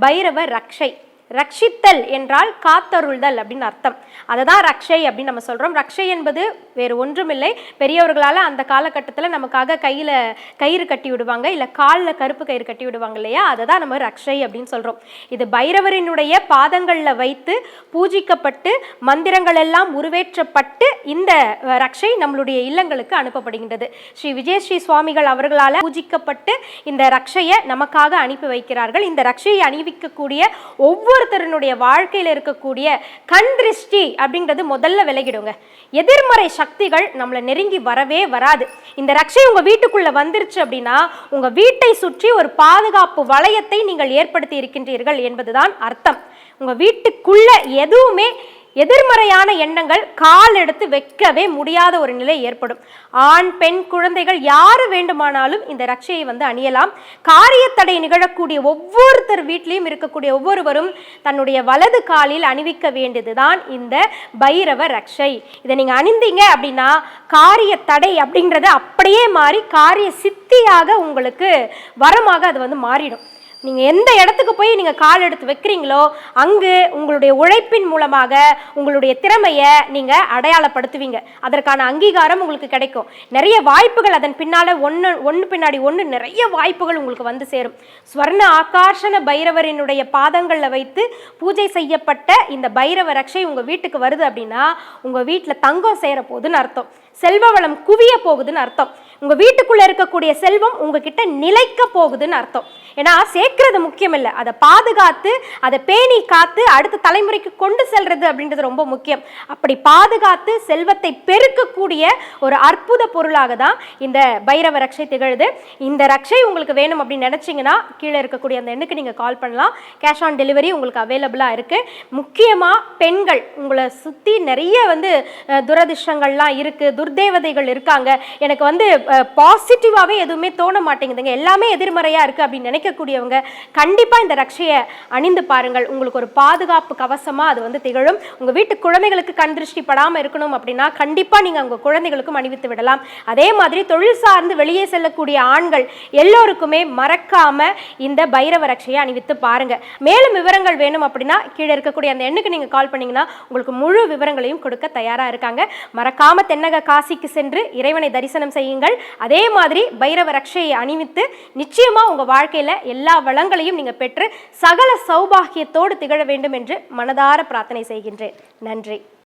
பைரவ ரக்ஷை. ரட்சித்தல் என்றால் காத்தருள்தல் அப்படின்னு அர்த்தம். அதை தான் ரக்ஷை அப்படின்னு நம்ம சொல்கிறோம். ரக்ஷை என்பது வேறு ஒன்றுமில்லை, பெரியவர்களால் அந்த காலகட்டத்தில் நமக்காக கையில் கயிறு கட்டி விடுவாங்க, இல்லை காலில் கருப்பு கயிறு கட்டி விடுவாங்க இல்லையா, அதை தான் நம்ம ரக்ஷை அப்படின்னு சொல்கிறோம். இது பைரவரினுடைய பாதங்களில் வைத்து பூஜிக்கப்பட்டு மந்திரங்கள் எல்லாம் உருவேற்றப்பட்டு இந்த ரக்ஷை நம்மளுடைய இல்லங்களுக்கு அனுப்பப்படுகின்றது. ஸ்ரீ விஜயஸ்ரீ சுவாமிகள் அவர்களால் பூஜிக்கப்பட்டு இந்த ரக்ஷையை நமக்காக அனுப்பி வைக்கிறார்கள். இந்த ரக்ஷையை அணிவிக்கக்கூடிய ஒவ்வொருத்தருடைய வாழ்க்கையில் இருக்கக்கூடிய கண் திருஷ்டி அப்படிங்கிறது முதல்ல விலகிடுங்க. எதிர்மறை சக்திகள் நம்மளை நெருங்கி வரவே வராது. இந்த ரக்ஷை உங்க வீட்டுக்குள்ள வந்துருச்சு அப்படின்னா உங்க வீட்டை சுற்றி ஒரு பாதுகாப்பு வளையத்தை நீங்கள் ஏற்படுத்தி இருக்கின்றீர்கள் என்பதுதான் அர்த்தம். உங்க வீட்டுக்குள்ள எதுவுமே எதிர்மறையான எண்ணங்கள் கால் எடுத்து வைக்கவே முடியாத ஒரு நிலை ஏற்படும். ஆண் பெண் குழந்தைகள் யாரு வேண்டுமானாலும் இந்த ரக்ஷையை அணியலாம். காரியத்தடை நிகழக்கூடிய ஒவ்வொருத்தர் வீட்டிலையும் இருக்கக்கூடிய ஒவ்வொருவரும் தன்னுடைய வலது காலில் அணிவிக்க வேண்டியதுதான் இந்த பைரவ ரக்ஷை. இதை நீங்க அணிந்தீங்க அப்படின்னா காரிய தடை அப்படிங்கிறது அப்படியே மாறி காரிய சித்தியாக உங்களுக்கு வரமாக அது மாறிடும். நீங்கள் எந்த இடத்துக்கு போய் நீங்கள் கால் எடுத்து வைக்கிறீங்களோ அங்கு உங்களுடைய உழைப்பின் மூலமாக உங்களுடைய திறமையை நீங்கள் அடையாளப்படுத்துவீங்க. அதற்கான அங்கீகாரம் உங்களுக்கு கிடைக்கும். நிறைய வாய்ப்புகள் அதன் பின்னால் ஒன்று பின்னாடி ஒன்று நிறைய வாய்ப்புகள் உங்களுக்கு சேரும். ஸ்வர்ண ஆகார்ஷண பைரவரினுடைய பாதங்களில் வைத்து பூஜை செய்யப்பட்ட இந்த பைரவ ரக்ஷை உங்கள் வீட்டுக்கு வருது அப்படின்னா உங்கள் வீட்டில் தங்கம் சேர போகுதுன்னு அர்த்தம். செல்வ வளம் குவிய போகுதுன்னு அர்த்தம். உங்க வீட்டுக்குள்ள இருக்கக்கூடிய செல்வம் உங்ககிட்ட நிலைக்க போகுதுன்னு அர்த்தம். ஏன்னா சேர்க்கிறது முக்கியம் இல்லை, அதை பாதுகாத்து அதை பேணி காத்து அடுத்த தலைமுறைக்கு கொண்டு செல்றது அப்படின்றது ரொம்ப முக்கியம். அப்படி பாதுகாத்து செல்வத்தை பெருக்கக்கூடிய ஒரு அற்புத பொருளாக தான் இந்த பைரவ ரக்ஷை திகழுது. இந்த ரக்ஷை உங்களுக்கு வேணும் அப்படின்னு நினைச்சீங்கன்னா கீழே இருக்கக்கூடிய அந்த எண்ணுக்கு நீங்க கால் பண்ணலாம். கேஷ் ஆன் டெலிவரி உங்களுக்கு அவைலபிளா இருக்கு. முக்கியமா பெண்கள், உங்களை சுத்தி நிறைய துரதிர்ஷ்டங்கள்லாம் இருக்கு, துர்தேவதைகள் இருக்காங்க, எனக்கு பாசிட்டிவாகவே எதுவுமே தோண மாட்டேங்குதுங்க, எல்லாமே எதிர்மறையாக இருக்குது அப்படின்னு நினைக்கக்கூடியவங்க கண்டிப்பாக இந்த ரக்ஷையை அணிந்து பாருங்கள். உங்களுக்கு ஒரு பாதுகாப்பு கவசமாக அது திகழும். உங்கள் வீட்டு குழந்தைகளுக்கு கண் திருஷ்டி படாமல் இருக்கணும் அப்படின்னா கண்டிப்பாக நீங்கள் உங்கள் குழந்தைகளுக்கும் அணிவித்து விடலாம். அதே மாதிரி தொழில் சார்ந்து வெளியே செல்லக்கூடிய ஆண்கள் எல்லோருக்குமே மறக்காமல் இந்த பைரவ ரக்ஷையை அணிவித்து பாருங்கள். மேலும் விவரங்கள் வேணும் அப்படின்னா கீழே இருக்கக்கூடிய அந்த எண்ணுக்கு நீங்கள் கால் பண்ணிங்கன்னா உங்களுக்கு முழு விவரங்களையும் கொடுக்க தயாராக இருக்காங்க. மறக்காமல் தென்னக காசிக்கு சென்று இறைவனை தரிசனம் செய்யுங்கள். அதே மாதிரி பைரவ ரக்ஷையை அணிவித்து நிச்சயமா உங்க வாழ்க்கையில எல்லா வளங்களையும் நீங்க பெற்று சகல சௌபாகியத்தோடு திகழ வேண்டும் என்று மனதார பிரார்த்தனை செய்கின்றேன். நன்றி.